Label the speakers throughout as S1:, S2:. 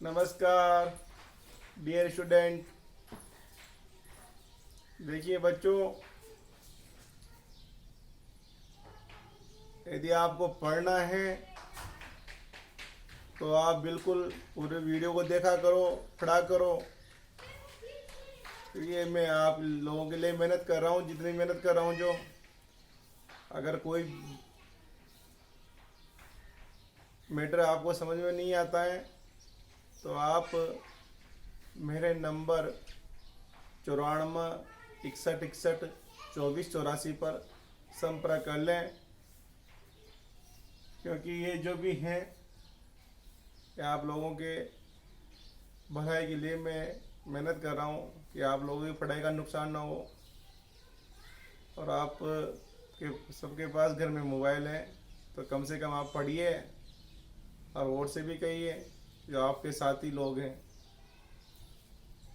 S1: नमस्कार dear student. देखिए बच्चों, यदि आपको पढ़ना है तो आप बिल्कुल पूरे वीडियो को देखा करो, पढ़ा करो। क्योंकि मैं आप लोगों के लिए मेहनत कर रहा हूँ, जितनी मेहनत कर रहा हूँ। जो अगर कोई मैटर आपको समझ में नहीं आता है तो आप मेरे नंबर 94 61 61 24 84 पर संपर्क कर लें। क्योंकि ये जो भी हैं कि आप लोगों के भलाई के लिए मैं मेहनत कर रहा हूँ कि आप लोगों की पढ़ाई का नुकसान ना हो। और आप के सबके पास घर में मोबाइल है तो कम से कम आप पढ़िए और से भी कहिए जो आपके साथी लोग हैं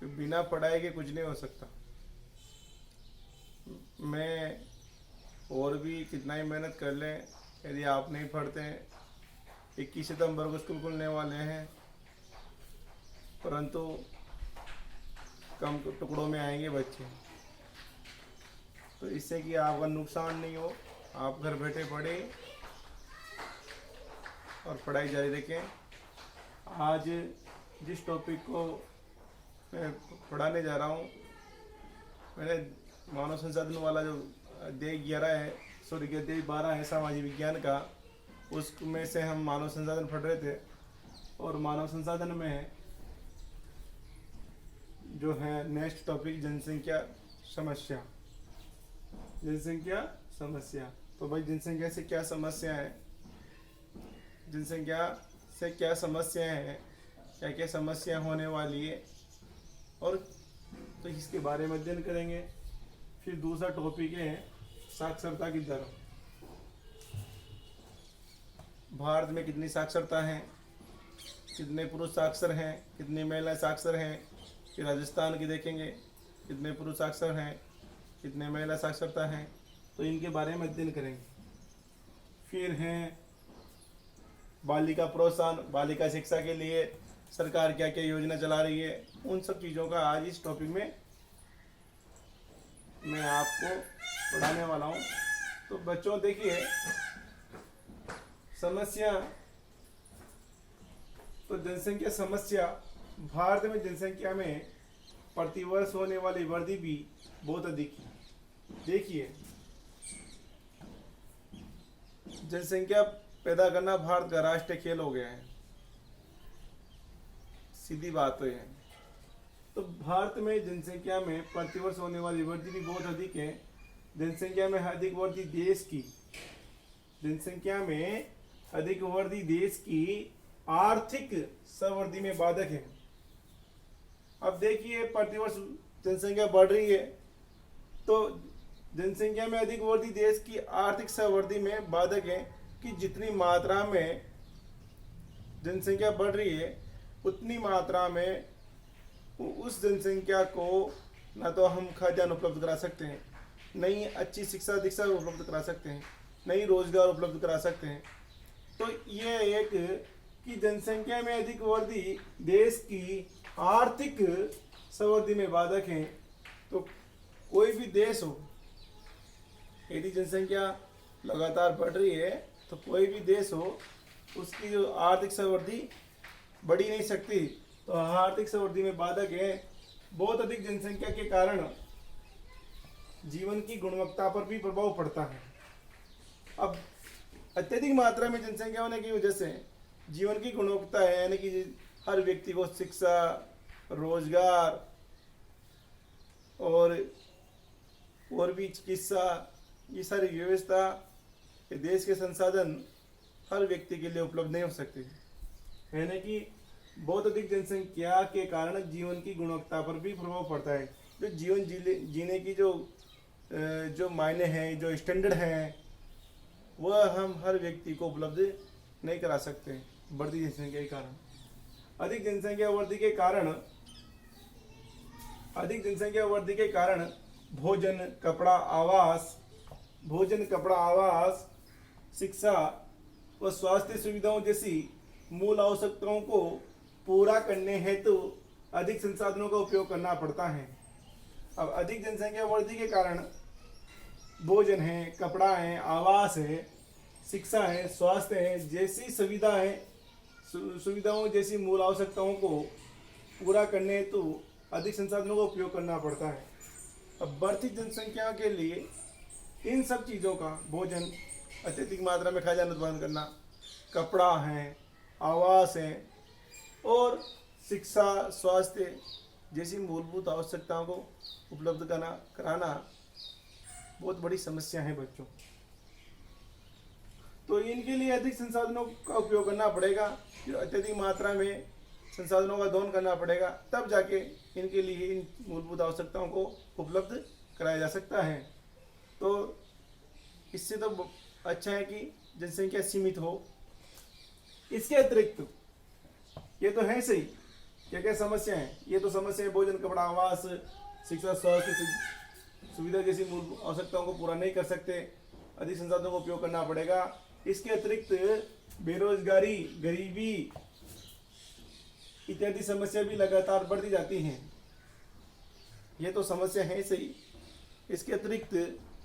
S1: कि बिना पढ़ाई के कुछ नहीं हो सकता। मैं और भी कितना ही मेहनत कर लें, यदि आप नहीं पढ़ते हैं। 21 सितंबर को स्कूल खुलने वाले हैं, परंतु कम टुकड़ों में आएंगे बच्चे। तो इससे कि आपका नुकसान नहीं हो, आप घर बैठे पढ़ें और पढ़ाई जारी रखें। आज जिस टॉपिक को मैं पढ़ाने जा रहा हूँ, मैंने मानव संसाधन वाला जो अध्याय 11 है, अध्याय 12 है सामाजिक विज्ञान का, उसमें से हम मानव संसाधन पढ़ रहे थे। और मानव संसाधन में जो है नेक्स्ट टॉपिक जनसंख्या समस्या। जनसंख्या समस्या। तो भाई जनसंख्या से क्या समस्या है, जनसंख्या से क्या समस्याएं हैं, क्या क्या समस्या होने वाली है, और तो इसके बारे में अध्ययन करेंगे। फिर दूसरा टॉपिक है साक्षरता की दर। भारत में कितनी साक्षरता है, कितने पुरुष साक्षर हैं, कितनी महिला साक्षर हैं। फिर राजस्थान की देखेंगे, कितने पुरुष साक्षर हैं, कितने महिला साक्षरता हैं। तो इनके बारे में अध्ययन करेंगे। फिर हैं बालिका प्रोत्साहन, बालिका शिक्षा के लिए सरकार क्या क्या योजना चला रही है। उन सब चीज़ों का आज इस टॉपिक में मैं आपको पढ़ाने वाला हूँ। तो बच्चों देखिए, समस्या तो जनसंख्या समस्या। भारत में जनसंख्या में प्रतिवर्ष होने वाली वृद्धि भी बहुत अधिक है। देखिए, जनसंख्या पैदा करना भारत का राष्ट्रीय खेल हो गया है, सीधी बात तो है। तो भारत में जनसंख्या में प्रतिवर्ष होने वाली वृद्धि भी बहुत अधिक है। जनसंख्या में अधिक वृद्धि देश की, जनसंख्या में अधिक वृद्धि देश की आर्थिक समृद्धि में बाधक है। अब देखिए, प्रतिवर्ष जनसंख्या बढ़ रही है तो जनसंख्या में अधिक वृद्धि देश की आर्थिक समृद्धि में बाधक है कि जितनी मात्रा में जनसंख्या बढ़ रही है उतनी मात्रा में उस जनसंख्या को न तो हम खाद्यान्न उपलब्ध करा सकते हैं, नई अच्छी शिक्षा दीक्षा उपलब्ध करा सकते हैं, नई रोजगार उपलब्ध करा सकते हैं। तो ये एक कि जनसंख्या में अधिक वृद्धि देश की आर्थिक समृद्धि में बाधक है। तो कोई भी देश हो, यदि जनसंख्या लगातार बढ़ रही है तो कोई भी देश हो, उसकी जो आर्थिक समृद्धि बढ़ी नहीं सकती। तो आर्थिक समृद्धि में बाधक है। बहुत अधिक जनसंख्या के कारण जीवन की गुणवत्ता पर भी प्रभाव पड़ता है। अब अत्यधिक मात्रा में जनसंख्या होने की वजह से जीवन की गुणवत्ता है, यानी कि हर व्यक्ति को शिक्षा, रोजगार और भी चिकित्सा, ये सारी व्यवस्था, ये देश के संसाधन हर व्यक्ति के लिए उपलब्ध नहीं हो सकते। यानी कि बहुत अधिक जनसंख्या के कारण जीवन की गुणवत्ता पर भी प्रभाव पड़ता है। जो जीवन जीने की जो मायने हैं, जो स्टैंडर्ड हैं, वह हम हर व्यक्ति को उपलब्ध नहीं करा सकते बढ़ती जनसंख्या के कारण। अधिक जनसंख्या वृद्धि के कारण भोजन, कपड़ा, आवास, शिक्षा व स्वास्थ्य सुविधाओं जैसी मूल आवश्यकताओं को पूरा करने हेतु अधिक संसाधनों का उपयोग करना पड़ता है। अब अधिक जनसंख्या वृद्धि के कारण भोजन है, कपड़ा है, आवास है, शिक्षा है, स्वास्थ्य है जैसी सुविधाओं जैसी मूल आवश्यकताओं को पूरा करने हेतु अधिक संसाधनों का उपयोग करना पड़ता है। अब बढ़ती जनसंख्या के लिए इन सब चीज़ों का भोजन, अत्यधिक मात्रा में खाद्यान्न उत्पादन करना, कपड़ा है, आवास है और शिक्षा, स्वास्थ्य जैसी मूलभूत आवश्यकताओं को उपलब्ध कराना बहुत बड़ी समस्या है बच्चों। तो इनके लिए अधिक संसाधनों का उपयोग करना पड़ेगा, जो अत्यधिक मात्रा में संसाधनों का दोहन करना पड़ेगा, तब जाके इनके लिए इन मूलभूत आवश्यकताओं को उपलब्ध कराया जा सकता है। तो इससे तो अच्छा है कि जनसंख्या सीमित हो। इसके अतिरिक्त ये तो है सही, क्या क्या समस्या है, ये तो समस्या है भोजन, कपड़ा, आवास, शिक्षा, स्वास्थ्य सुविधा जैसी मूल आवश्यकताओं को पूरा नहीं कर सकते, अधिक संसाधनों का उपयोग करना पड़ेगा। इसके अतिरिक्त बेरोजगारी, गरीबी इत्यादि समस्या भी लगातार बढ़ती जाती हैं। ये तो समस्या है सही, इसके अतिरिक्त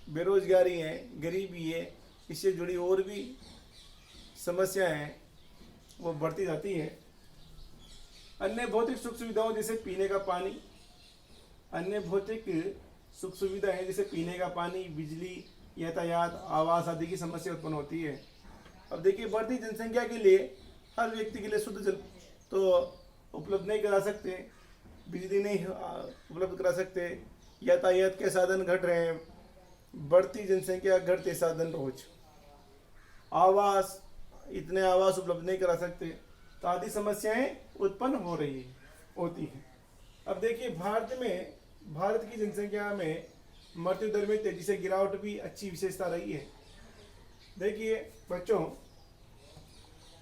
S1: बेरोजगारी है, गरीबी है, इससे जुड़ी और भी समस्याएं हैं वो बढ़ती जाती है। अन्य भौतिक सुख सुविधाओं जैसे पीने का पानी, अन्य भौतिक सुख सुविधाएं जैसे पीने का पानी, बिजली, यातायात, आवास आदि की समस्या उत्पन्न होती है। अब देखिए, बढ़ती जनसंख्या के लिए हर व्यक्ति के लिए शुद्ध जल तो उपलब्ध नहीं करा सकते, बिजली नहीं उपलब्ध करा सकते, यातायात के साधन घट रहे हैं, बढ़ती जनसंख्या, घटते साधन रोज, आवास, इतने आवास उपलब्ध नहीं करा सकते, तो आदि समस्याएं उत्पन्न होती हैं। अब देखिए, भारत की जनसंख्या में मृत्यु दर में तेजी से गिरावट भी अच्छी विशेषता रही है। देखिए बच्चों,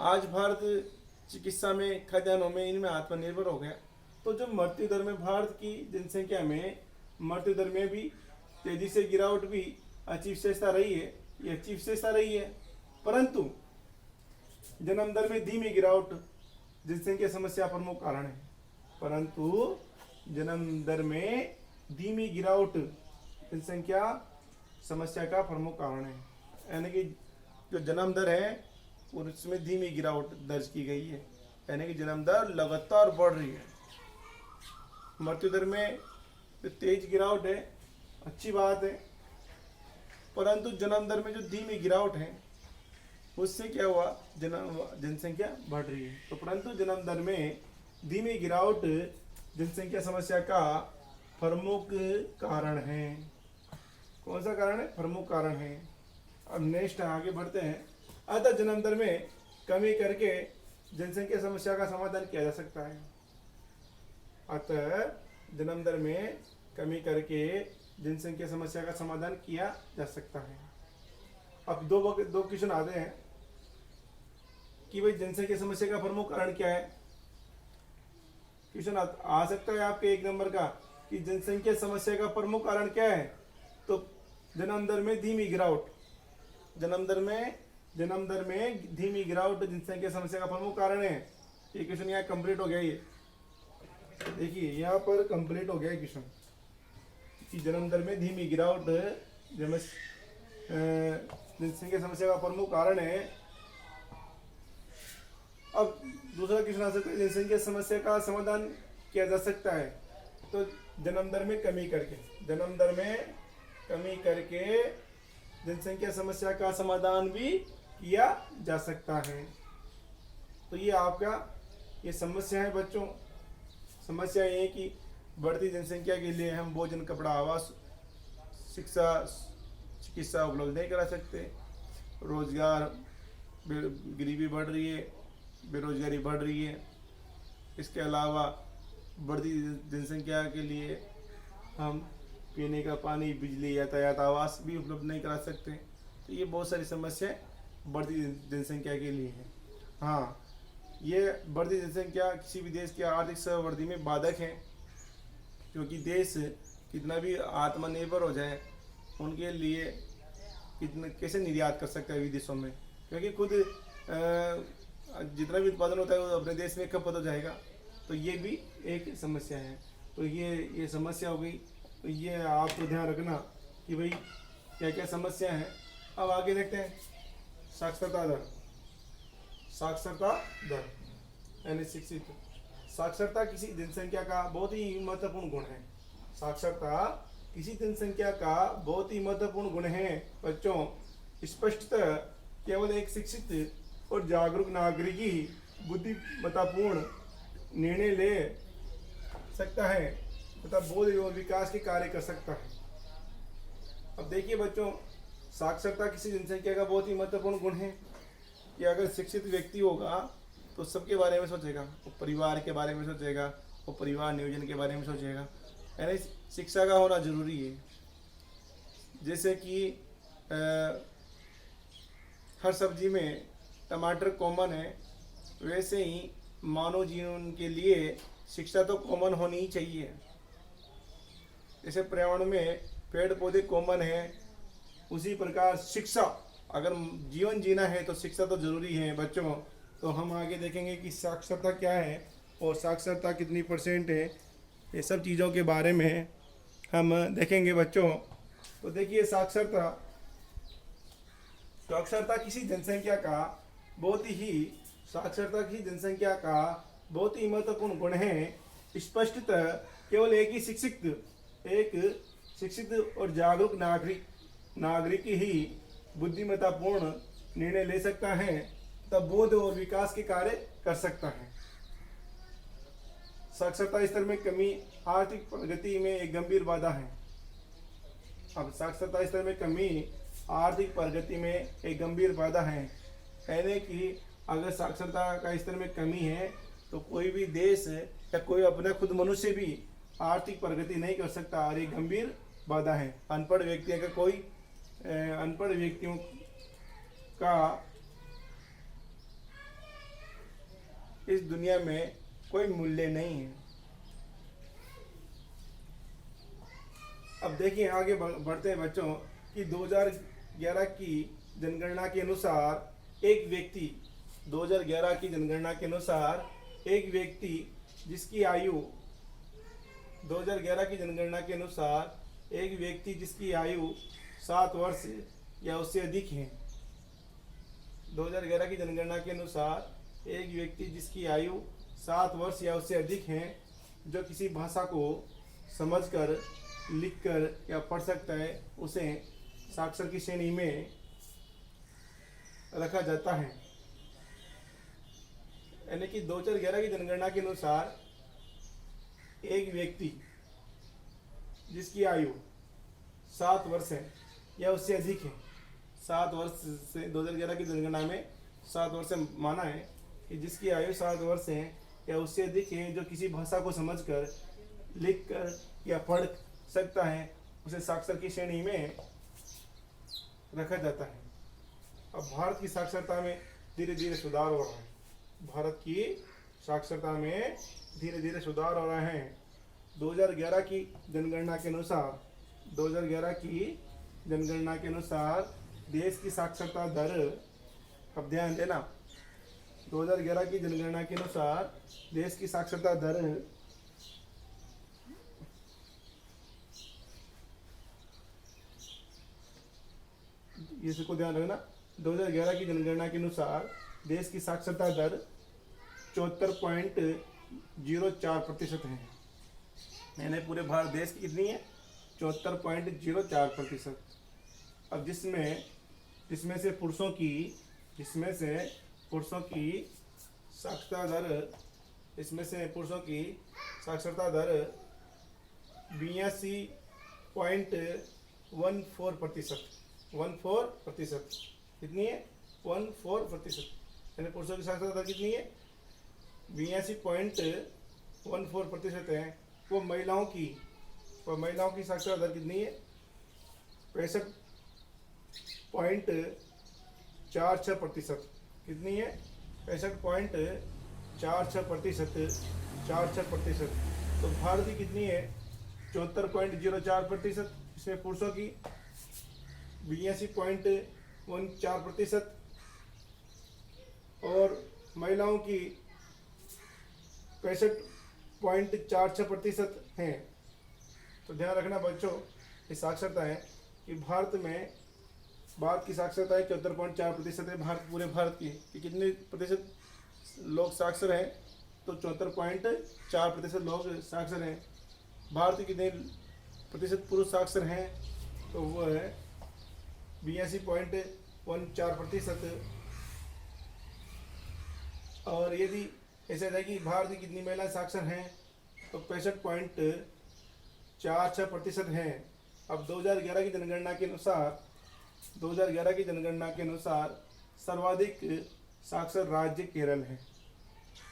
S1: आज भारत चिकित्सा में, खाद्यान्नों में, इनमें आत्मनिर्भर हो गया, तो जो मृत्यु दर में, भारत की जनसंख्या में मृत्यु दर में भी तेजी से गिरावट भी अच्छी विशेषता रही है, ये अच्छी विशेषता रही है। परंतु जन्म दर में धीमी गिरावट जनसंख्या समस्या प्रमुख कारण है। परंतु जन्म दर में धीमी गिरावट जनसंख्या समस्या का प्रमुख कारण है। यानी कि जो जन्म दर है उसमें धीमी गिरावट दर्ज की गई है, यानी कि जन्म दर लगातार बढ़ रही है। मृत्यु दर में जो तेज गिरावट है अच्छी बात है, परंतु जन्म दर में जो धीमी गिरावट है उससे क्या हुआ, जनसंख्या बढ़ रही है। तो परंतु जन्म दर में धीमी गिरावट जनसंख्या समस्या का प्रमुख कारण है। कौन सा कारण है? प्रमुख कारण है। अब नेक्स्ट आगे बढ़ते हैं। अतः जन्म दर में कमी करके जनसंख्या समस्या का समाधान किया जा सकता है। अतः जन्म दर में कमी करके जनसंख्या समस्या का समाधान किया जा सकता है। अब दो क्वेश्चन आते हैं कि भाई जनसंख्या समस्या का प्रमुख कारण क्या है। क्वेश्चन आ सकता है आपके 1 नंबर का कि जनसंख्या समस्या का प्रमुख कारण क्या है, तो जन्म दर में धीमी गिरावट, जन्म दर में धीमी गिरावट जनसंख्या समस्या का प्रमुख कारण है। ये क्वेश्चन यहाँ कंप्लीट हो गया। ये देखिए यहाँ पर कंप्लीट हो गया क्वेश्चन कि जन्म दर में धीमी गिरावट जनसंख्या समस्या का प्रमुख कारण है। अब दूसरा क्वेश्चन आ सकता है, जनसंख्या समस्या का समाधान किया जा सकता है तो जन्म दर में कमी करके जनसंख्या समस्या का समाधान भी किया जा सकता है। तो ये आपका ये समस्या है बच्चों। समस्या ये है कि बढ़ती जनसंख्या के लिए हम भोजन, कपड़ा, आवास, शिक्षा, चिकित्सा उपलब्ध नहीं करा सकते, रोजगार, गरीबी बढ़ रही है, बेरोजगारी बढ़ रही है। इसके अलावा बढ़ती जनसंख्या के लिए हम पीने का पानी, बिजली, यातायात, आवास भी उपलब्ध नहीं करा सकते। तो ये बहुत सारी समस्याएं बढ़ती जनसंख्या के लिए है। हाँ, ये बढ़ती जनसंख्या किसी भी देश की आर्थिक सहवर्ती में बाधक है, क्योंकि देश कितना भी आत्मनिर्भर हो जाए उनके लिए कैसे निर्यात कर सकता है विदेशों में, क्योंकि खुद जितना भी उत्पादन होता है वो अपने देश में खपत हो जाएगा। तो ये भी एक समस्या है। तो ये समस्या हो गई। तो ये आप तो ध्यान रखना कि भाई क्या क्या समस्या है। अब आगे देखते हैं साक्षरता दर। साक्षरता दर यानी शिक्षित। साक्षरता किसी जनसंख्या का बहुत ही महत्वपूर्ण गुण है। साक्षरता किसी जनसंख्या का बहुत ही महत्वपूर्ण गुण है बच्चों। स्पष्टतः केवल एक शिक्षित और जागरूक नागरिक ही बुद्धिमत्तापूर्ण निर्णय ले सकता है तथा बोध एवं विकास के कार्य कर सकता है। अब देखिए बच्चों, साक्षरता किसी जनसंख्या का बहुत ही महत्वपूर्ण गुण है कि अगर शिक्षित व्यक्ति होगा तो सबके बारे में सोचेगा, वो परिवार के बारे में सोचेगा, वो परिवार नियोजन के बारे में सोचेगा। यानी शिक्षा का होना जरूरी है। जैसे कि हर सब्जी में टमाटर कॉमन है, वैसे ही मानव जीवन के लिए शिक्षा तो कॉमन होनी ही चाहिए। जैसे पर्यावरण में पेड़ पौधे कॉमन है, उसी प्रकार शिक्षा, अगर जीवन जीना है तो शिक्षा तो जरूरी है बच्चों। तो हम आगे देखेंगे कि साक्षरता क्या है और साक्षरता कितनी % है, ये सब चीज़ों के बारे में हम देखेंगे बच्चों। तो देखिए साक्षरता किसी जनसंख्या का बहुत ही महत्वपूर्ण गुण है। स्पष्टतः केवल एक शिक्षित और जागरूक नागरिक ही बुद्धिमत्तापूर्ण निर्णय ले सकता है तब बोध और विकास के कार्य कर सकता है। साक्षरता स्तर में कमी आर्थिक प्रगति में एक गंभीर बाधा है। अब साक्षरता स्तर में कमी आर्थिक प्रगति में एक गंभीर बाधा है। यानी कि अगर साक्षरता का स्तर में कमी है तो कोई भी देश या कोई अपना खुद मनुष्य भी आर्थिक प्रगति नहीं कर सकता और एक गंभीर बाधा है। अनपढ़ व्यक्तियों का इस दुनिया में कोई मूल्य नहीं है। अब देखिए आगे बढ़ते हैं बच्चों कि 2011 की जनगणना के अनुसार एक व्यक्ति जिसकी आयु 7 वर्ष या उससे अधिक है। 2011 की जनगणना के अनुसार एक व्यक्ति जिसकी आयु 7 वर्ष या उससे अधिक है, जो किसी भाषा को समझकर, लिखकर या पढ़ सकता है, उसे साक्षर की श्रेणी में रखा जाता है। यानी कि 2011 की जनगणना के अनुसार एक व्यक्ति जिसकी आयु 7 वर्ष है या उससे अधिक है, 7 वर्ष से 2011 की जनगणना में 7 वर्ष माना है कि जिसकी आयु 7 वर्ष है या उससे अधिक है, जो किसी भाषा को समझकर, लिखकर या पढ़ सकता है, उसे साक्षर की श्रेणी में रखा जाता है। अब भारत की साक्षरता में धीरे धीरे सुधार हो रहा है। 2011 की जनगणना के अनुसार देश की साक्षरता दर, अब ध्यान देना, 2011 की जनगणना के अनुसार देश की साक्षरता दर इसको ध्यान रखना, 2011 की जनगणना के अनुसार देश की साक्षरता दर 74.04% है। यानी पूरे भारत देश की कितनी है? 74.04%। अब जिसमें से पुरुषों की साक्षरता दर 82.14%। 14% कितनी है? 14%। यानी पुरुषों की साक्षरता दर कितनी है? 82.14% है। वो महिलाओं की साक्षरता दर कितनी है? 65.46%। कितनी है? 65.46%। तो भारत की कितनी है? 74.04%। इसमें पुरुषों की 82.14% और महिलाओं की 65.46% हैं। तो ध्यान रखना बच्चों, ये साक्षरता है कि भारत की साक्षरता है 74.4% है। पूरे भारत की कि कितने प्रतिशत लोग साक्षर हैं? तो 74.4% लोग साक्षर हैं। भारत के कितने प्रतिशत पुरुष साक्षर हैं? तो वो है 82.14%। और यदि ऐसा है कि भारत की कितनी महिलाएं साक्षर हैं? तो 65.46% हैं। अब 2011 की जनगणना के अनुसार सर्वाधिक साक्षर राज्य केरल है।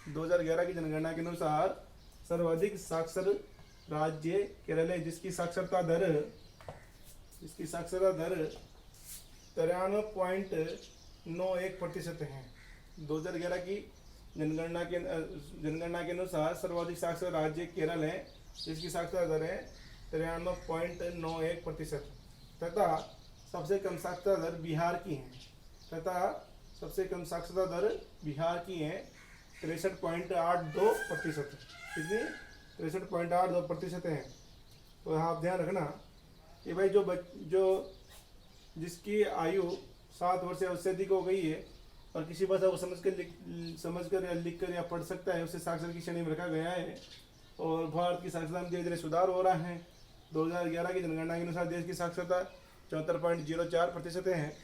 S1: 2011 की जनगणना के अनुसार सर्वाधिक साक्षर राज्य केरल है, जिसकी साक्षरता दर 93.91% है। 2011 की जनगणना के अनुसार सर्वाधिक साक्षर राज्य केरल है, जिसकी साक्षरता दर है 93.91%। तथा सबसे कम साक्षरता दर बिहार की है। 63.82%। कितनी? 63.82% है। तो आप ध्यान रखना कि भाई जो जिसकी आयु 7 वर्ष या उससे अधिक हो गई है और किसी भाषा को समझकर या लिखकर या पढ़ सकता है, उसे साक्षर की श्रेणी में रखा गया है। और भारत की साक्षरता में धीरे धीरे सुधार हो रहा है। 2011 की जनगणना के अनुसार देश की साक्षरता 74.04% है,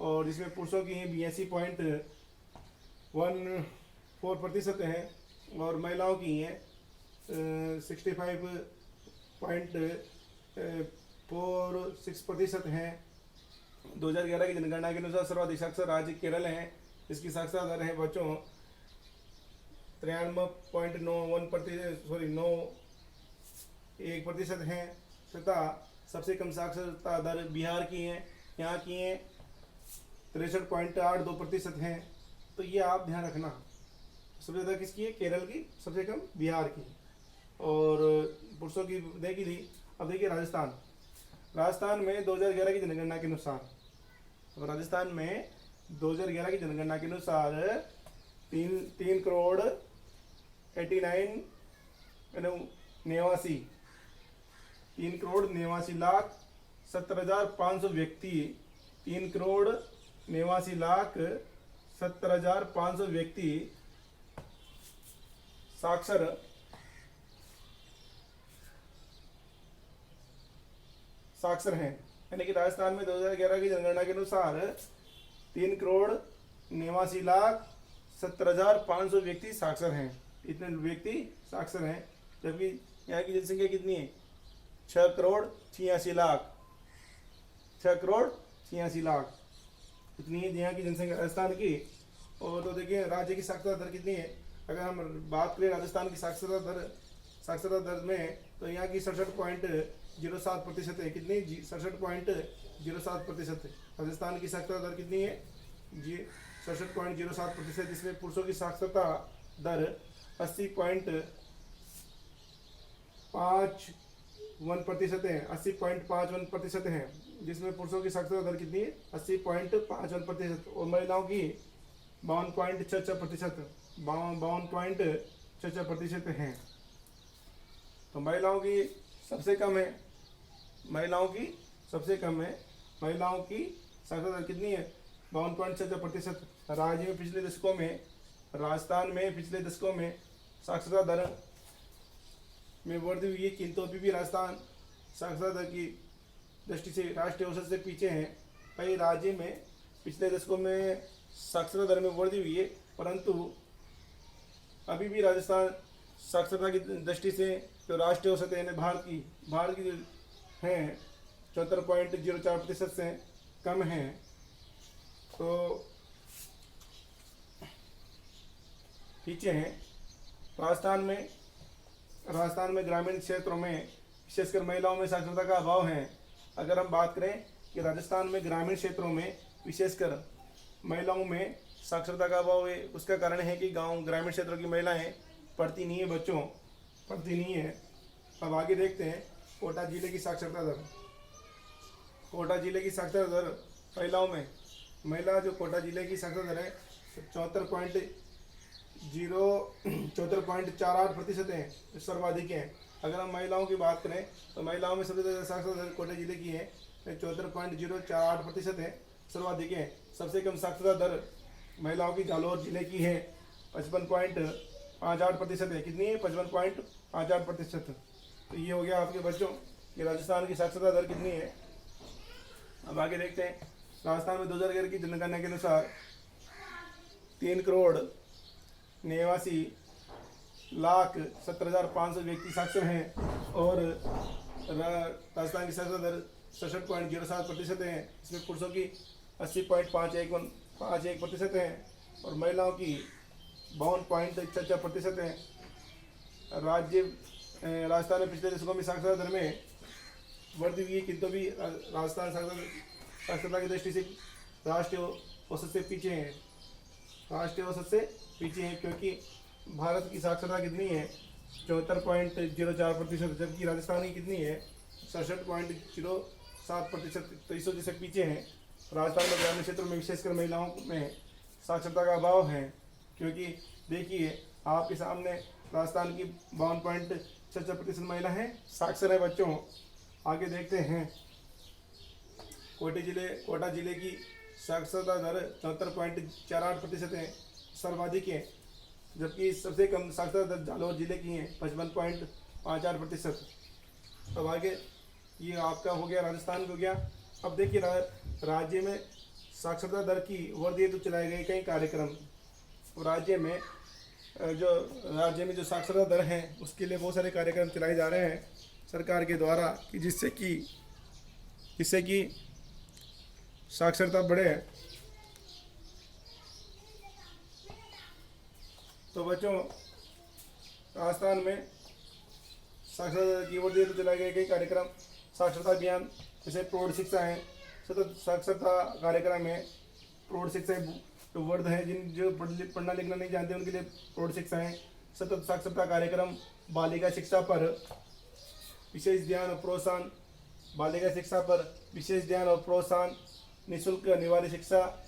S1: और जिसमें पुरुषों की 82.14% है और महिलाओं की हैं 65.46% हैं। 2011 की जनगणना के अनुसार सर्वाधिक साक्षर राज्य केरल है, इसकी साक्षरता दर है बच्चों 93.91% है। तथा सबसे कम साक्षरता दर बिहार की है, यहाँ की है 63.82% है। तो ये आप ध्यान रखना, सबसे ज़्यादा किसकी है? केरल की, सबसे कम बिहार की। और पुरुषों की देखी थी। अब देखिए राजस्थान में 2011 की जनगणना के अनुसार, तो राजस्थान में 2011 की जनगणना के अनुसार 3 करोड़ 89 लाख 70,500 व्यक्ति 3 करोड़ 89 लाख 70,500 व्यक्ति साक्षर हैं। यानी कि राजस्थान में 2011 की जनगणना के अनुसार 3 करोड़ 89 लाख 70,500 व्यक्ति साक्षर हैं। इतने व्यक्ति साक्षर हैं, जबकि यहाँ की जनसंख्या कितनी है? 6 करोड़ 86 लाख इतनी है यहाँ की जनसंख्या राजस्थान की। और तो देखिए राज्य की साक्षरता दर कितनी है। अगर हम बात करें राजस्थान की साक्षरता दर में, तो यहाँ की 67.07% है। कितनी? 67.07%। राजस्थान की साक्षरता दर कितनी है? 67.07%। जिसमें पुरुषों की साक्षरता दर 80.51% है। 80.51% है, जिसमें पुरुषों की साक्षरता दर कितनी है? 80.51%। और महिलाओं की 52.66% है। तो महिलाओं की सबसे कम है। महिलाओं की साक्षरता दर कितनी है? 52.66%। राज्य में राजस्थान में पिछले दशकों में साक्षरता दर में वृद्धि हुई है, किंतु अभी भी राजस्थान साक्षरता दर की दृष्टि से राष्ट्रीय औसत से पीछे हैं। कई राज्य में पिछले दशकों में साक्षरता दर में वृद्धि हुई है, परंतु अभी भी राजस्थान साक्षरता की दृष्टि से जो राष्ट्रीय औसत है भारत की है 74.04% से कम है। तो पीछे हैं। राजस्थान में ग्रामीण क्षेत्रों में विशेषकर महिलाओं में साक्षरता का अभाव है। अगर हम बात करें कि राजस्थान में ग्रामीण क्षेत्रों में विशेषकर महिलाओं में साक्षरता का अभाव है, उसका कारण है कि ग्रामीण क्षेत्रों की महिलाएं पढ़ती नहीं है बच्चों, पढ़ती नहीं है। अब आगे देखते हैं कोटा जिले की साक्षरता दर। कोटा जिले की साक्षरता दर महिलाओं में, जो कोटा जिले की साक्षरता दर है 74.06% 74.48% है, सर्वाधिक है। अगर हम महिलाओं की बात करें तो महिलाओं में सबसे ज़्यादा साक्षरता दर कोटा जिले की है, 74.048% है, सर्वाधिक है। सबसे कम साक्षरता दर महिलाओं की जालौर जिले की है, 55.58% है। कितनी है? 55.58%। तो ये हो गया आपके बच्चों कि राजस्थान की साक्षरता दर कितनी है। अब आगे देखते हैं। राजस्थान में 2011 की जनगणना के अनुसार 3,89,70,500 व्यक्ति साक्षर हैं और राजस्थान की साक्षरता दर 66.07% है। इसमें पुरुषों की 80.51% है और महिलाओं की 52.66% है। राजस्थान में पिछले दशकों में साक्षरता दर में वृद्धि हुई, किंतु भी राजस्थान साक्षरता की दृष्टि से राष्ट्रीय औसत से पीछे हैं। राष्ट्रीय औसत से पीछे हैं क्योंकि भारत की साक्षरता कितनी है? 74.04%, जबकि राजस्थान की कितनी है? 67.07%। तो इस वजह से पीछे हैं। राजस्थान में ग्रामीण क्षेत्रों में विशेषकर महिलाओं में साक्षरता का अभाव है, क्योंकि देखिए आपके सामने राजस्थान की 52.66% महिला है साक्षर है बच्चों। आगे देखते हैं। कोटा जिले की साक्षरता दर 74.48% है, सर्वाधिक है, जबकि सबसे कम साक्षरता दर जालौर जिले की है, 55.58%। अब आगे ये आपका हो गया, राजस्थान हो गया। अब देखिए राज्य में साक्षरता दर की वृद्धि हेतु चलाए गए कई कार्यक्रम। राज्य में जो साक्षरता दर है उसके लिए बहुत सारे कार्यक्रम चलाए जा रहे हैं सरकार के द्वारा कि जिससे कि साक्षरता बढ़े। तो बच्चों राजस्थान में साक्षरता की वृद्धि हेतु चलाए गए कई कार्यक्रम, साक्षरता अभियान जैसे प्रौढ़ शिक्षा है, सतत साक्षरता कार्यक्रम है। प्रौढ़ शिक्षा तो वर्ग है जो पढ़ना लिखना नहीं जानते उनके लिए प्रौढ़ शिक्षा है। सतत साक्षरता कार्यक्रम, बालिका शिक्षा पर विशेष ध्यान और प्रोत्साहन, बालिका शिक्षा पर विशेष ध्यान और प्रोत्साहन, निःशुल्क अनिवार्य शिक्षा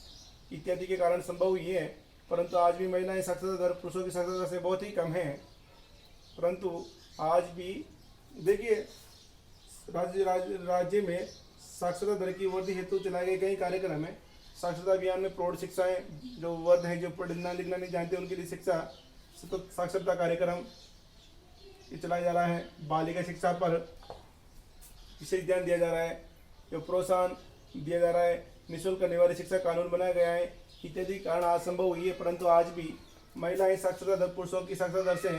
S1: इत्यादि के कारण संभव हुई है। परंतु आज भी महिलाएं साक्षरता दर पुरुषों की साक्षरता से बहुत ही कम है। परंतु आज भी देखिए राज्य में साक्षरता दर की वृद्धि हेतु चलाए गए कई कार्यक्रम है। साक्षरता अभियान में प्रौढ़ शिक्षाएं जो वर्ग हैं जो पढ़ना लिखना नहीं जानते उनके लिए शिक्षा, सतत साक्षरता कार्यक्रम ये चलाया जा रहा है। बालिका शिक्षा पर विशेष ध्यान दिया जा रहा है, जो प्रोत्साहन दिया जा रहा है। निःशुल्क अनिवार्य शिक्षा कानून बनाया गया है इत्यादि कारण आज संभव हुई है। परंतु आज भी महिलाएं साक्षरता दर पुरुषों की साक्षरता दर से